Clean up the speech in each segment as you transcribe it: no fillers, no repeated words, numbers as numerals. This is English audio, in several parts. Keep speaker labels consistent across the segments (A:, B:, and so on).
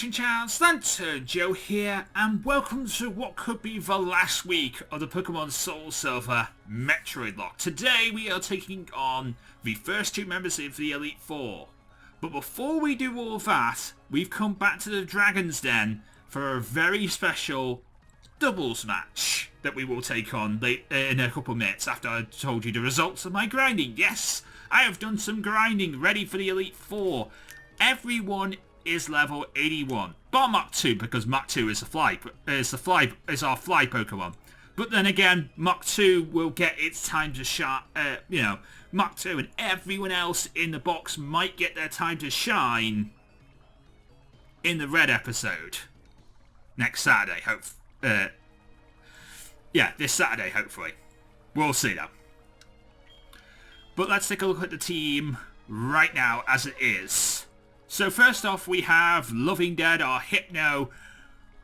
A: Chinchows and Joe here, and welcome to what could be the last week of the Pokemon Soul Silver Metroid-Locke. Today we are taking on the first two members of the Elite Four. But before we do all of that, we've come back to the Dragon's Den for a very special doubles match that we will take on in a couple of minutes after I told you the results of my grinding. Yes, I have done some grinding ready for the Elite Four. Everyone is level 81. Bar Mach 2 because Mach 2 is our fly Pokemon. But then again, Mach 2 will get its time to shine. Mach 2 and everyone else in the box might get their time to shine in the red episode next Saturday. This Saturday hopefully. We'll see though. But let's take a look at the team right now as it is. So first off, we have Loving Dead, our Hypno.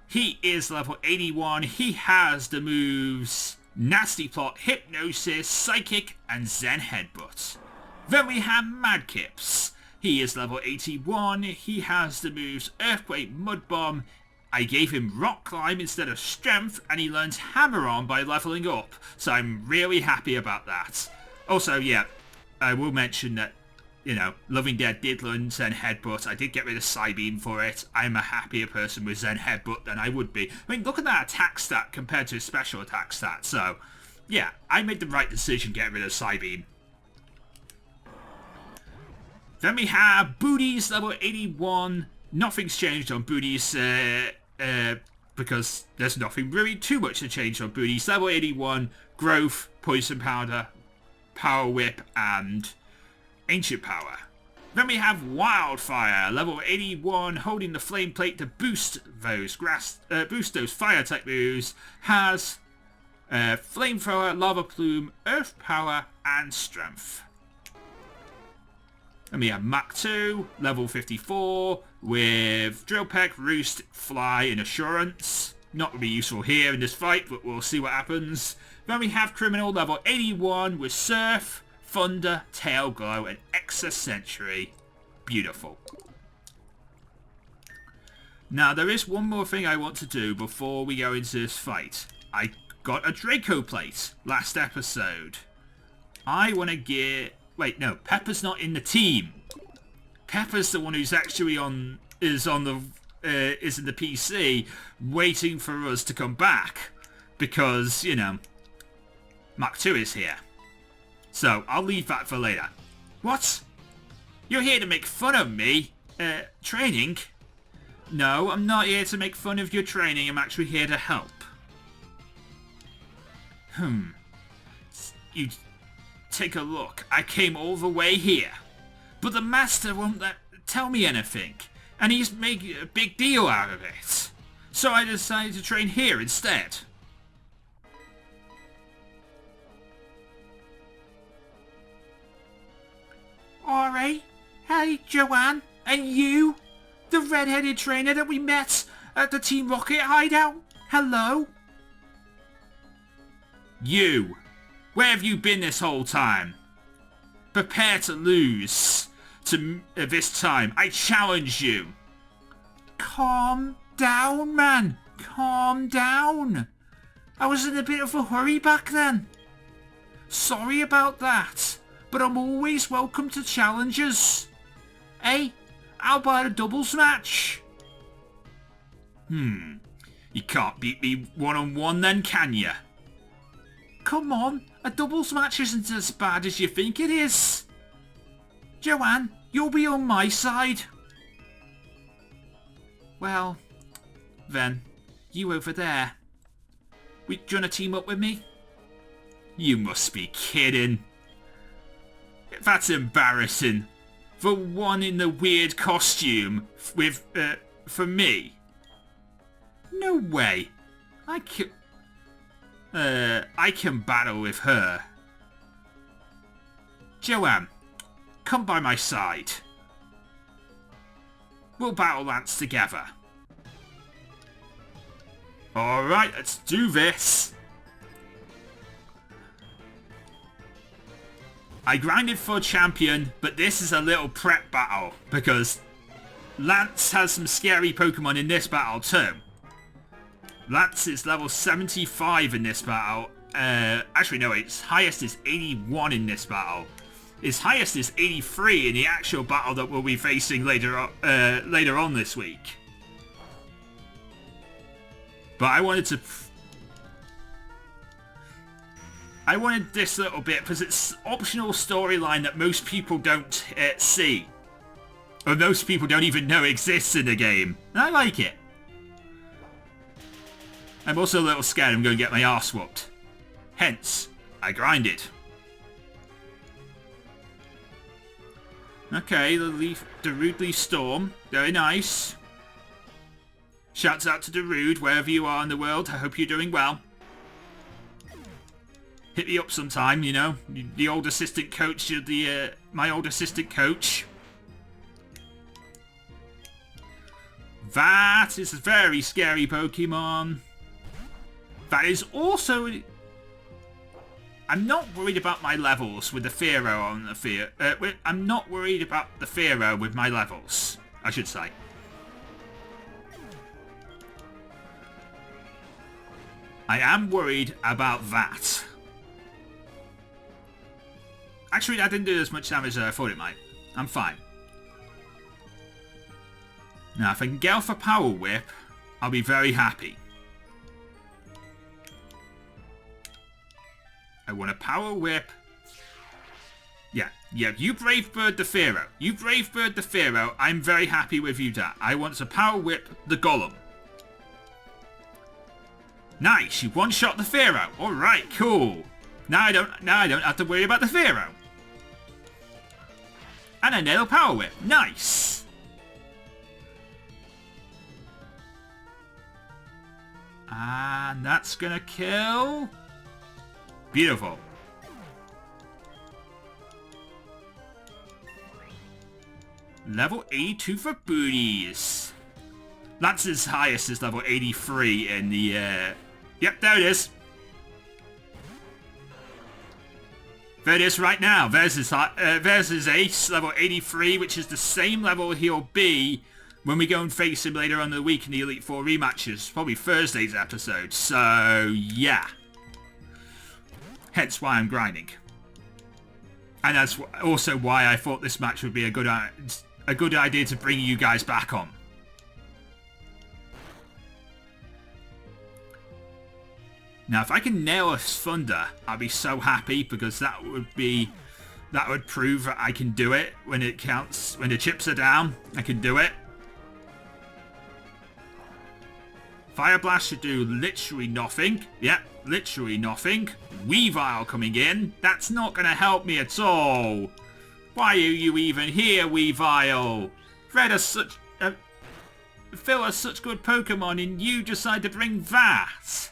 A: He is level 81. He has the moves Nasty Plot, Hypnosis, Psychic, and Zen Headbutt. Then we have Madkips. He is level 81. He has the moves Earthquake, Mud Bomb. I gave him Rock Climb instead of Strength, and he learns Hammer On by leveling up. So I'm really happy about that. Also, yeah, I will mention that Loving Dead did learn Zen Headbutt. I did get rid of Psybeam for it. I'm a happier person with Zen Headbutt than I would be. I mean, look at that attack stat compared to his special attack stat. So, yeah, I made the right decision getting rid of Psybeam. Then we have Booties, level 81. Nothing's changed on Booties because there's nothing really too much to change on Booties. Level 81, Growth, Poison Powder, Power Whip, and Ancient Power. Then we have Wildfire, level 81, holding the Flame Plate to boost those fire type moves. Has Flamethrower, Lava Plume, Earth Power, and Strength. And we have Mach 2, level 54, with Drill Peck, Roost, Fly, and Assurance. Not really useful here in this fight, but we'll see what happens. Then we have Criminal, level 81, with Surf, Thunder, Tail Glow, and Excess Sentry. Beautiful. Now, there is one more thing I want to do before we go into this fight. I got a Draco Plate last episode. I want to get... Wait, no, Pepper's not in the team. Pepper's the one who's actually is in the PC, waiting for us to come back. Because, Mach 2 is here. So, I'll leave that for later. What? You're here to make fun of me? Training? No, I'm not here to make fun of your training. I'm actually here to help. You take a look. I came all the way here. But the master won't tell me anything. And he's making a big deal out of it. So I decided to train here instead. Alright, hey Joanne, and you, the red-headed trainer that we met at the Team Rocket hideout, hello? You, where have you been this whole time? Prepare to lose this time, I challenge you. Calm down, man, calm down. I was in a bit of a hurry back then. Sorry about that. But I'm always welcome to challenges. Hey, how about a doubles match? You can't beat me one-on-one then, can ya? Come on, a doubles match isn't as bad as you think it is. Joanne, you'll be on my side. Well, then, you over there. Do you want to team up with me? You must be kidding. That's embarrassing. The one in the weird costume with, for me. No way. I can battle with her. Joanne, come by my side. We'll battle Lance together. Alright, let's do this. I grinded for champion, but this is a little prep battle because Lance has some scary Pokemon in this battle too. Lance is level 75 in this battle. Actually no, its highest is 81 in this battle. Its highest is 83 in the actual battle that we'll be facing later on this week. But I wanted this little bit because it's optional storyline that most people don't see. Or most people don't even know exists in the game. And I like it. I'm also a little scared I'm going to get my arse whooped. Hence, I grinded. Okay, the Rude Leaf Storm. Very nice. Shouts out to Darude, wherever you are in the world. I hope you're doing well. Hit me up sometime, you know. The old assistant coach of the... my old assistant coach. That is a very scary Pokemon. That is also... I'm not worried about my levels with the Fearow on the Fear... I'm not worried about the Fearow with my levels, I should say. I am worried about that. Actually, that didn't do as much damage as I thought it might. I'm fine. Now, if I can get off a Power Whip, I'll be very happy. I want a Power Whip. Yeah, you Brave Bird the Fearow. You Brave Bird the Fearow, I'm very happy with you that. I want to Power Whip the Golem. Nice, you one-shot the Fearow. Alright, cool. Now I don't have to worry about the Fearow. And a nail Power Whip. Nice. And that's gonna kill. Beautiful. Level 82 for booties. Lance's highest is level 83 in the... Yep, there it is. There it is right now. There's his ace, level 83, which is the same level he'll be when we go and face him later on in the week in the Elite Four rematches. Probably Thursday's episode. So, yeah. Hence why I'm grinding. And that's also why I thought this match would be a good idea to bring you guys back on. Now, if I can nail a Thunder, I'll be so happy because that would prove that I can do it when it counts. When the chips are down, I can do it. Fire Blast should do literally nothing. Yep, literally nothing. Weavile coming in. That's not going to help me at all. Why are you even here, Weavile? Phil has such good Pokemon and you decide to bring that.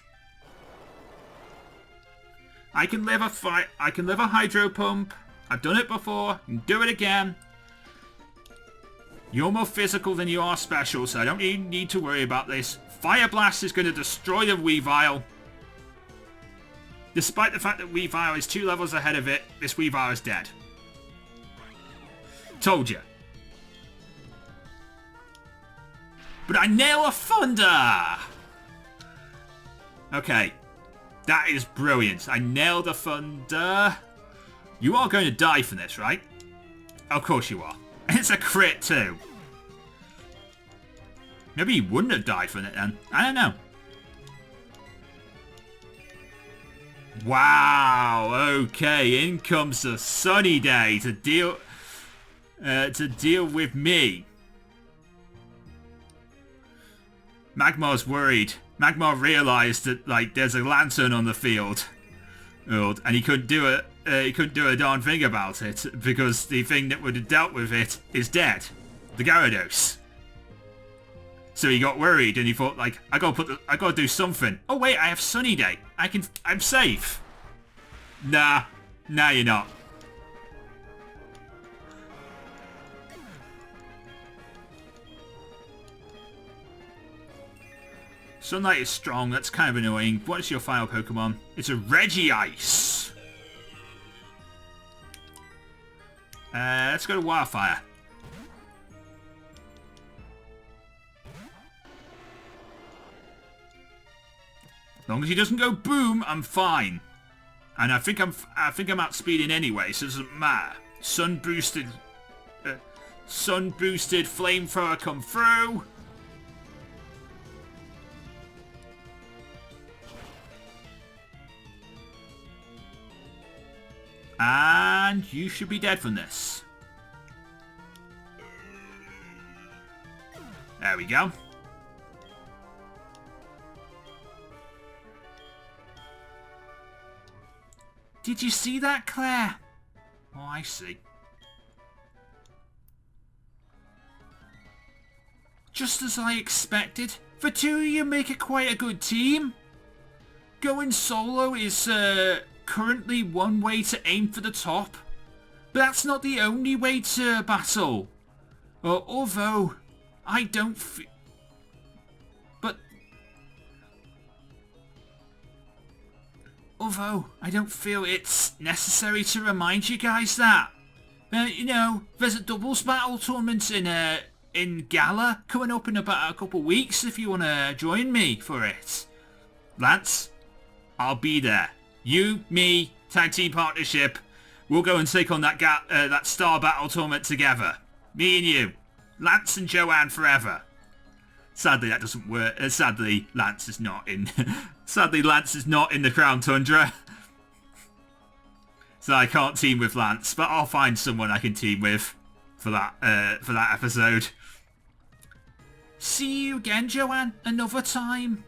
A: I can live a Hydro Pump. I've done it before. I can do it again. You're more physical than you are special, so I don't even need to worry about this. Fire Blast is going to destroy the Weavile. Despite the fact that Weavile is 2 levels ahead of it, this Weavile is dead. Told you. But I nail a Thunder! Okay. That is brilliant. I nailed a Thunder. You are going to die from this, right? Of course you are. It's a crit too. Maybe you wouldn't have died from it then. I don't know. Wow. Okay. In comes the sunny day to deal with me. Magmar's worried. Magmar realised that there's a lantern on the field, and he couldn't do it. He couldn't do a darn thing about it because the thing that would have dealt with it is dead, the Gyarados. So he got worried and he thought, I gotta do something. Oh wait, I have Sunny Day. I'm safe. Nah, you're not. Sunlight is strong, that's kind of annoying. What is your final Pokemon? It's a Regice. Let's go to Wildfire. As long as he doesn't go boom, I'm fine. And I think I'm outspeeding anyway, so it doesn't matter. Sun boosted flamethrower come through. And you should be dead from this. There we go. Did you see that, Claire? Oh, I see. Just as I expected. The two of you make quite a good team. Going solo is currently one way to aim for the top. But that's not the only way to battle. Although, I don't feel... Although, I don't feel it's necessary to remind you guys that. You know, there's a doubles battle tournament in Gala coming up in about a couple of weeks if you want to join me for it. Lance, I'll be there. You, me, tag team partnership. We'll go and take on that star battle tournament together. Me and you. Lance and Joanne forever. Sadly, that doesn't work. Sadly, Lance is not in... Sadly, Lance is not in the Crown Tundra. So I can't team with Lance, but I'll find someone I can team with for that episode. See you again, Joanne, another time.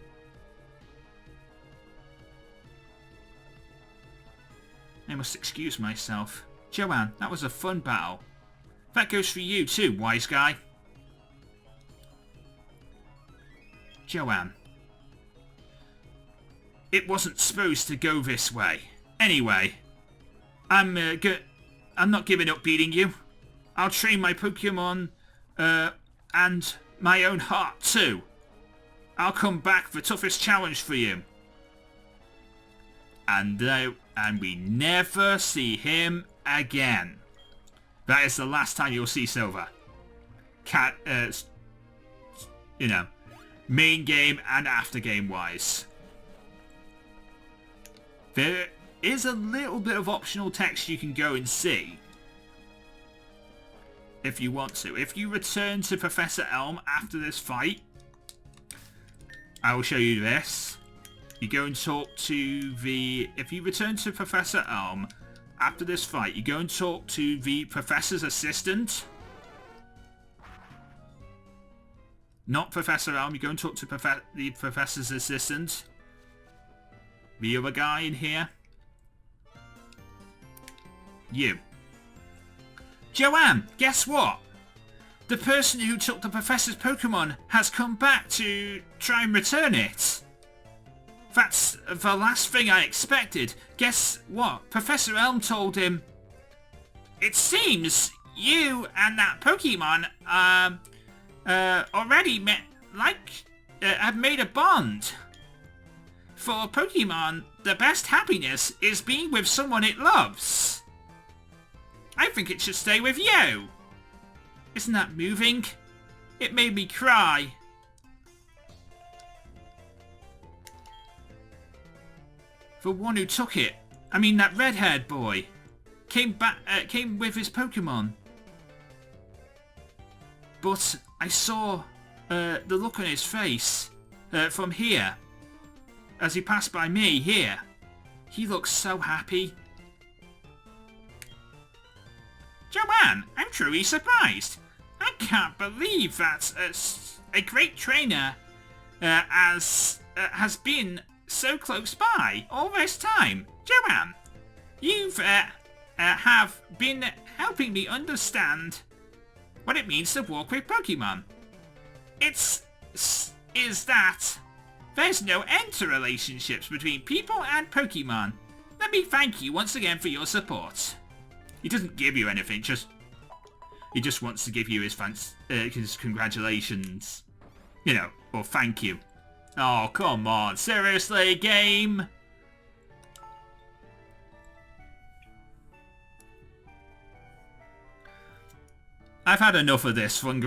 A: I must excuse myself. Joanne, that was a fun battle. That goes for you too, wise guy. Joanne. It wasn't supposed to go this way. Anyway, I'm not giving up beating you. I'll train my Pokemon, and my own heart too. I'll come back the toughest challenge for you. And we never see him again. That is the last time you'll see Silver. You know, main game and after game wise. There is a little bit of optional text you can go and see. If you want to. If you return to Professor Elm after this fight, I will show you this. You go and talk to the... If you return to Professor Elm after this fight, you go and talk to the Professor's assistant. Not Professor Elm, you go and talk to the Professor's assistant. The other guy in here. You. Joanne, guess what? The person who took the Professor's Pokemon has come back to try and return it. That's the last thing I expected. Guess what? Professor Elm told him, it seems you and that Pokemon already have made a bond. For Pokemon, the best happiness is being with someone it loves. I think it should stay with you. Isn't that moving? It made me cry. The one who took it, I mean that red-haired boy, came with his Pokemon. But I saw the look on his face from here. As he passed by me here. He looks so happy. Joanne, I'm truly surprised. I can't believe that a great trainer has been so close by all this time. Joanne, you've have been helping me understand what it means to walk with Pokemon. Is that there's no end to relationships between people and Pokemon. Let me thank you once again for your support. He doesn't give you anything, he just wants to give you his congratulations. You know, or thank you. Oh, come on, seriously, game? I've had enough of this from,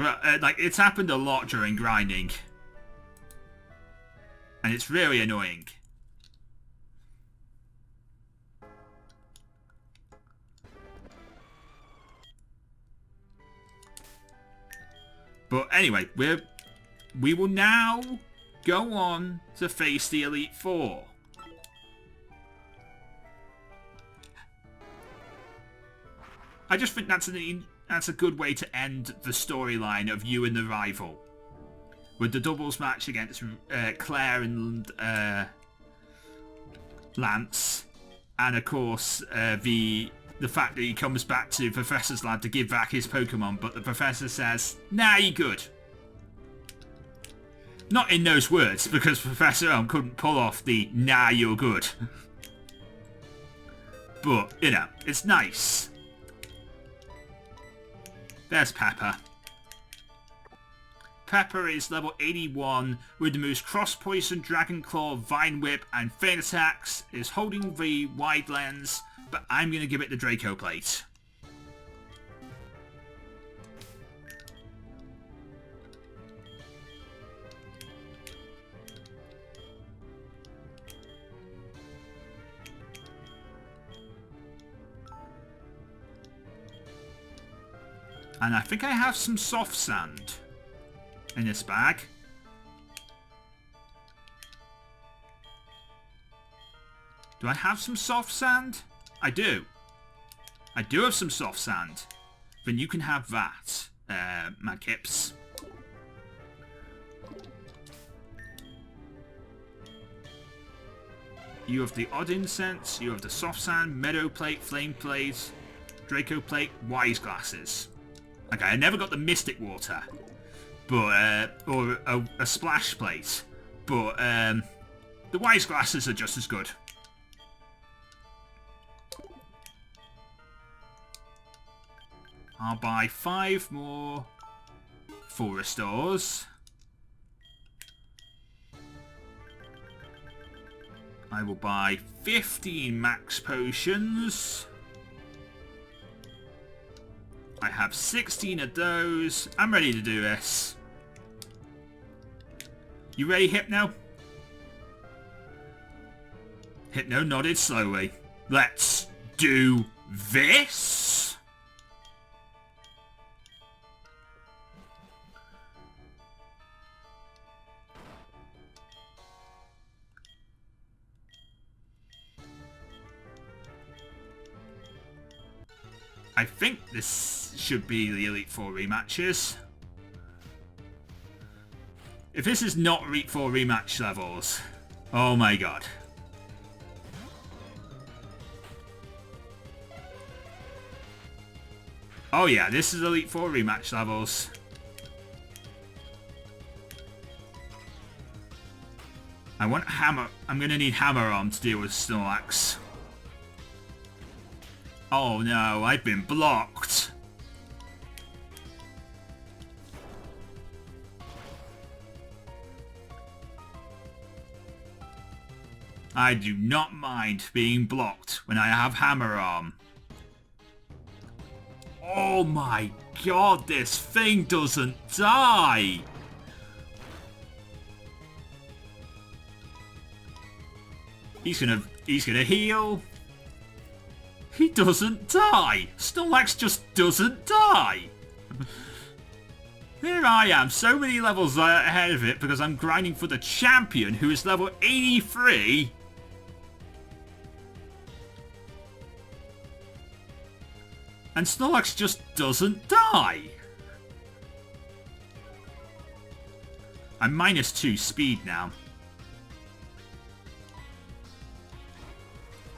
A: it's happened a lot during grinding. And it's really annoying. But anyway, we will now go on to face the Elite Four. I just think that's a good way to end the storyline of you and the rival. With the doubles match against Claire and Lance. And of course, the fact that he comes back to Professor's lab to give back his Pokemon, but the Professor says, nah, you're good. Not in those words, because Professor Oak couldn't pull off the nah, you're good. But, you know, it's nice. There's Pepper. Pepper is level 81 with the moves Cross Poison, Dragon Claw, Vine Whip and Feint Attacks. Is holding the wide lens, but I'm going to give it the Draco Plate. And I think I have some soft sand in this bag. Do I have some soft sand? I do. I do have some soft sand. Then you can have that, Madkips. You have the Odd Incense, you have the soft sand, Meadow Plate, Flame Plate, Draco Plate, Wise Glasses. Okay, I never got the Mystic Water. But, or a Splash Plate. But, the Wise Glasses are just as good. I'll buy 5 more full restores. I will buy 15 max potions. I have 16 of those. I'm ready to do this. You ready, Hypno? Hypno nodded slowly. Let's do this. I think this should be the Elite Four rematches. If this is not Elite Four rematch levels, oh my god. Oh yeah, this is Elite Four rematch levels. I want Hammer. I'm gonna need Hammer Arm to deal with Snorlax. Oh no, I've been blocked. I do not mind being blocked when I have Hammer Arm. Oh my god, this thing doesn't die! He's gonna heal. He doesn't die! Snorlax just doesn't die! Here I am, so many levels ahead of it because I'm grinding for the champion who is level 83. And Snorlax just doesn't die. I'm -2 speed now.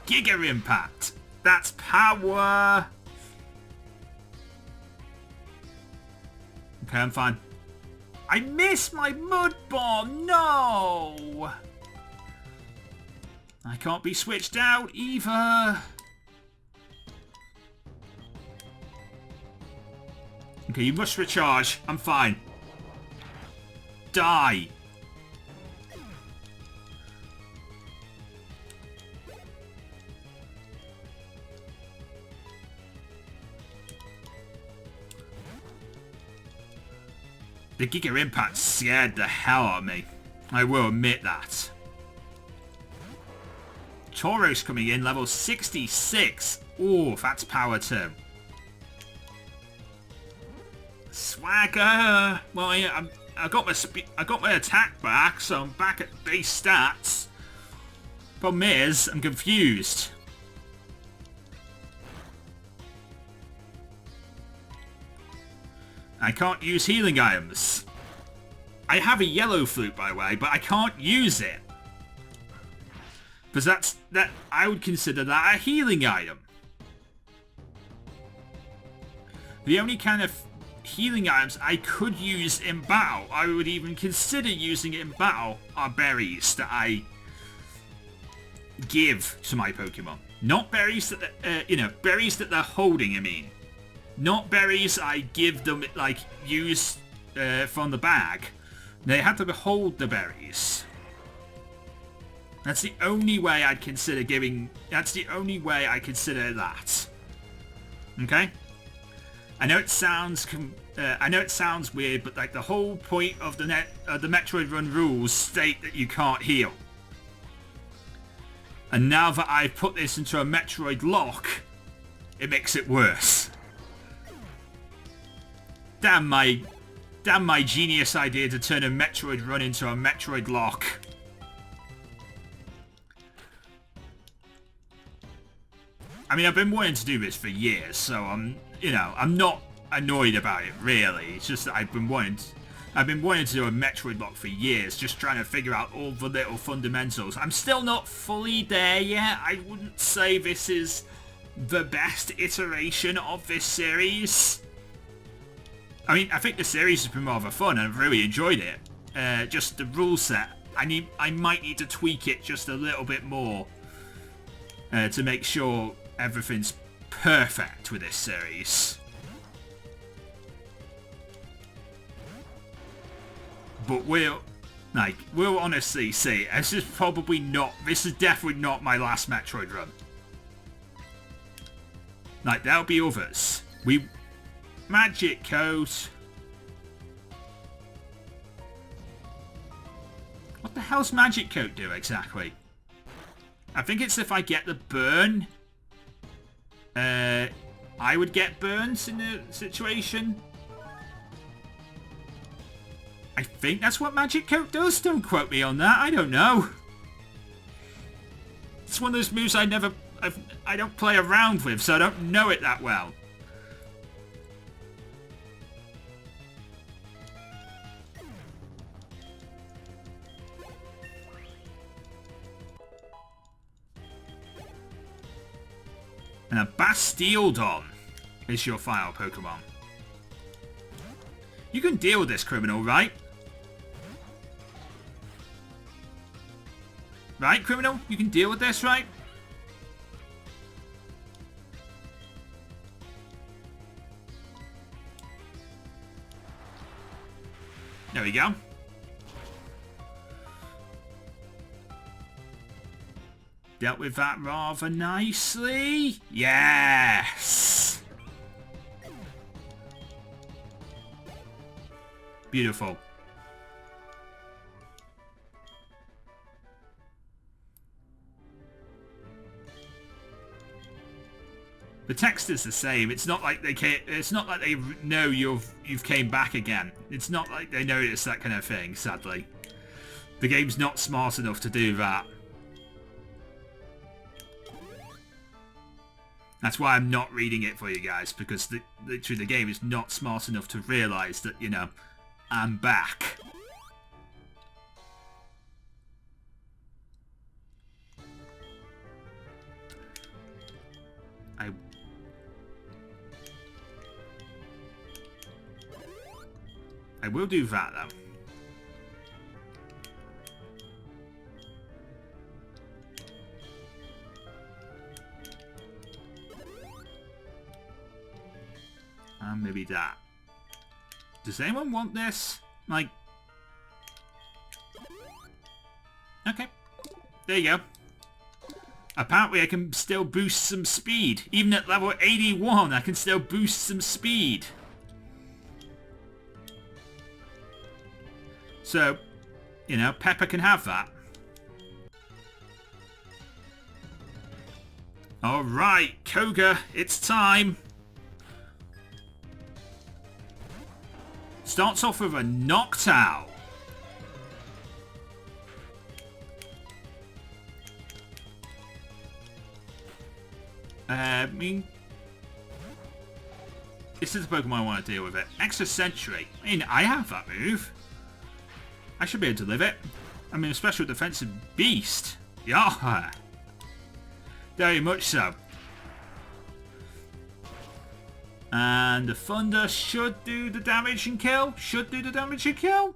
A: Giga Impact! That's power! Okay, I'm fine. I missed my Mud Bomb! No! I can't be switched out either. Okay, you must recharge. I'm fine. Die! The Giga Impact scared the hell out of me. I will admit that. Tauros coming in, level 66. Ooh, that's power too. Swagger! Well, yeah, I got my attack back, so I'm back at base stats. Problem is, I'm confused. I can't use healing items. I have a yellow flute, by the way, but I can't use it. Because I would consider that a healing item. The only kind of healing items I could use in battle, I would even consider using it in battle, are berries that I give to my Pokemon. Not berries that, berries that they're holding, I mean. Not berries I give them, like, use from the bag. They have to hold the berries. That's the only way I'd consider giving... That's the only way I consider that. Okay? I know it sounds weird, but like the whole point of the Metroid Run Rules state that you can't heal. And now that I've put this into a Metroid-Locke, it makes it worse. Damn my genius idea to turn a Metroid Run into a Metroid-Locke. I mean, I've been wanting to do this for years, so I'm not annoyed about it, really. It's just that I've been wanting to do a Metroid-Locke for years, just trying to figure out all the little fundamentals. I'm still not fully there yet. I wouldn't say this is the best iteration of this series. I mean, I think the series has been rather fun, and I've really enjoyed it. Just the rule set, I might need to tweak it just a little bit more to make sure everything's perfect with this series. But we'll honestly see, this is definitely not my last Metroid run. Like, there'll be others. Magic Coat. What the hell's Magic Coat do exactly? I think it's if I get the burn. I would get burns in the situation. I think that's what Magic Coat does. Don't quote me on that. I don't know. It's one of those moves I don't play around with, so I don't know it that well. And a Bastiodon is your final Pokemon. You can deal with this criminal, right? Right, criminal? You can deal with this, right? There we go. Dealt with that rather nicely. Yes! Beautiful. The text is the same. It's not like they know you've came back again. It's not like they notice that kind of thing, sadly. The game's not smart enough to do that. That's why I'm not reading it for you guys, because literally the game is not smart enough to realise that, you know, I'm back. I will do that, though. And maybe that. Does anyone want this? Like... Okay. There you go. Apparently I can still boost some speed. Even at level 81, I can still boost some speed. So, you know, Pepper can have that. Alright, Koga, it's time. Starts off with a Noctowl. I mean, this is the Pokemon I want to deal with it. Extra Sentry. I mean, I have that move. I should be able to live it. I mean, a special defensive beast. Yeah. Very much so. And the Thunder should do the damage and kill. Should do the damage and kill.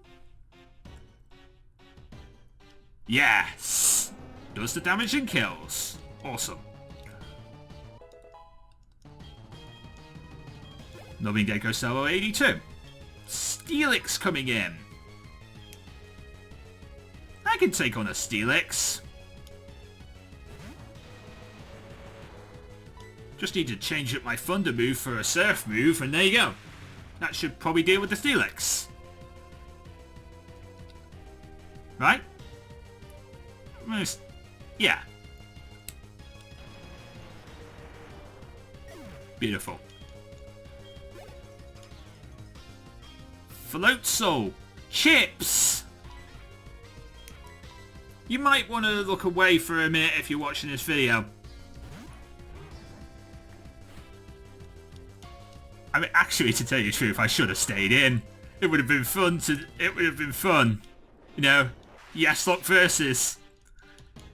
A: Yes. Does the damage and kills. Awesome. Loving Deco Solo 82. Steelix coming in. I can take on a Steelix. Just need to change up my Thunder move for a Surf move, and there you go. That should probably deal with the Steelix. Right? Yeah. Beautiful. Floatzel. Chips. You might want to look away for a minute if you're watching this video. I mean, actually, to tell you the truth, I should have stayed in. It would have been fun You know, Yes-Locke versus.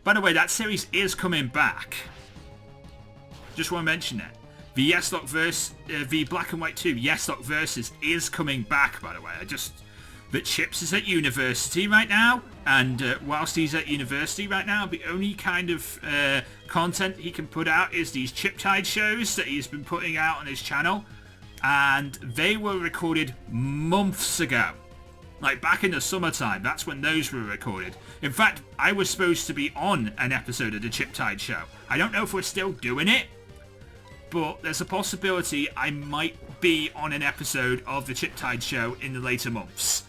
A: By the way, that series is coming back. Just want to mention that. The Yes-Locke versus, the Black and White 2 Yes-Locke versus is coming back, by the way. That Chips is at university right now, and whilst he's at university right now, the only kind of content he can put out is these Chip-Tide shows that he's been putting out on his channel, and they were recorded months ago. Like back in the summertime, that's when those were recorded. In fact, I was supposed to be on an episode of the Chip-Tide show. I don't know if we're still doing it, but there's a possibility I might be on an episode of the Chip-Tide show in the later months.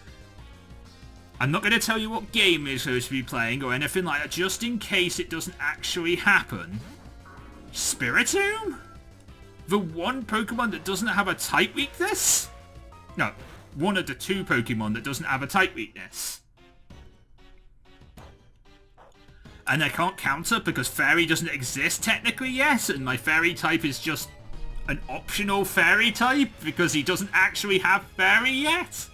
A: I'm not going to tell you what game we're supposed to be playing or anything like that, just in case it doesn't actually happen. Spiritomb? The one Pokemon that doesn't have a type weakness? No, one of the two Pokemon that doesn't have a type weakness. And I can't counter because Fairy doesn't exist technically yet, and my Fairy type is just an optional Fairy type because he doesn't actually have Fairy yet.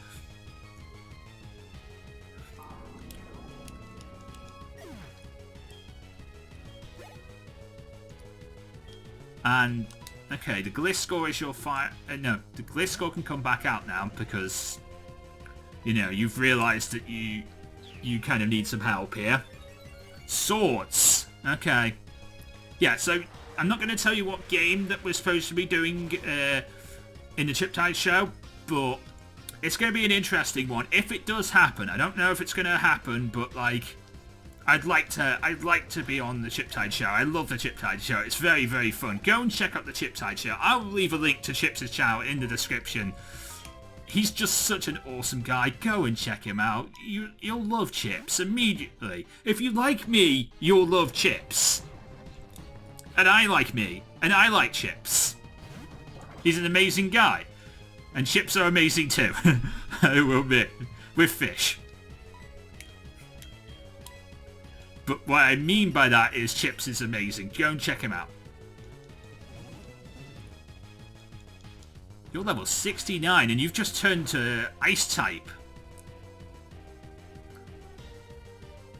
A: And, okay, the Gliscor is your fire... no, the Gliscor can come back out now because, you know, you've realised that you kind of need some help here. Swords. Okay. Yeah, so I'm not going to tell you what game that we're supposed to be doing in the Chip-Tide show, but it's going to be an interesting one. If it does happen, I don't know if it's going to happen, but, like... I'd like to be on the Chip-Tide show. I love the Chip-Tide show. It's very, very fun. Go and check out the Chip-Tide show. I'll leave a link to Chips' channel in the description. He's just such an awesome guy. Go and check him out. You'll love Chips immediately. If you like me, you'll love Chips. And I like me. And I like Chips. He's an amazing guy. And Chips are amazing too. I will admit. With fish. But what I mean by that is Chips is amazing. Go and check him out. You're level 69 and you've just turned to Ice type.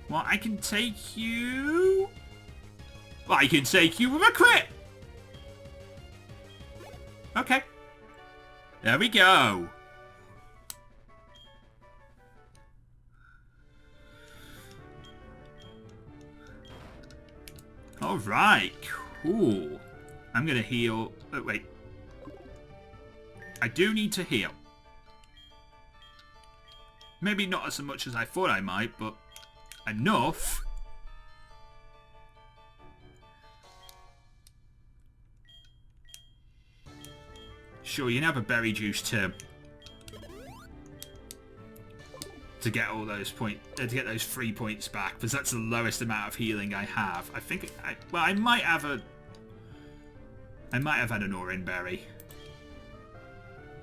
A: Well, I can take you... Well, I can take you with a crit! Okay. There we go. Alright, cool. I'm gonna heal... Oh, wait. I do need to heal. Maybe not as much as I thought I might, but enough. Sure, you can have a berry juice too. To get all those to get those 3 points back, because that's the lowest amount of healing I have. I think, well, I might have had an Orange berry.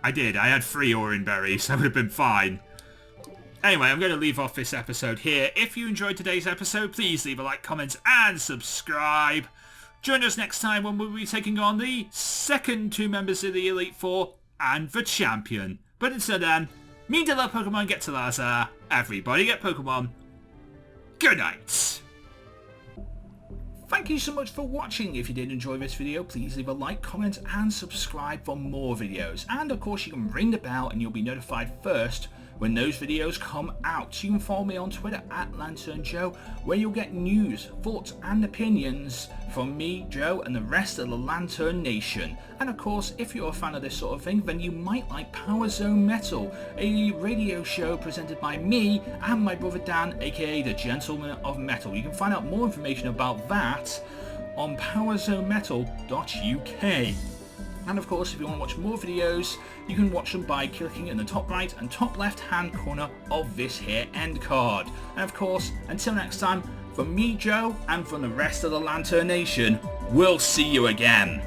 A: I did. I had 3 orange berries. I would have been fine. Anyway, I'm going to leave off this episode here. If you enjoyed today's episode, please leave a like, comment, and subscribe. Join us next time when we'll be taking on the second 2 members of the Elite Four and the champion. But until then, me and love Pokemon, get to Lazar. Everybody get Pokemon. Good night. Thank you so much for watching. If you did enjoy this video, please leave a like, comment, and subscribe for more videos. And of course, you can ring the bell and you'll be notified first when those videos come out. You can follow me on Twitter at LanternJoe, where you'll get news, thoughts, and opinions from me, Joe, and the rest of the Lantern Nation. And of course, if you're a fan of this sort of thing, then you might like Power Zone Metal, a radio show presented by me and my brother Dan, aka the Gentleman of Metal. You can find out more information about that on powerzonemetal.uk. And of course, if you want to watch more videos, you can watch them by clicking in the top right and top left hand corner of this here end card. And of course, until next time, from me, Joe, and from the rest of the Lantern Nation, we'll see you again.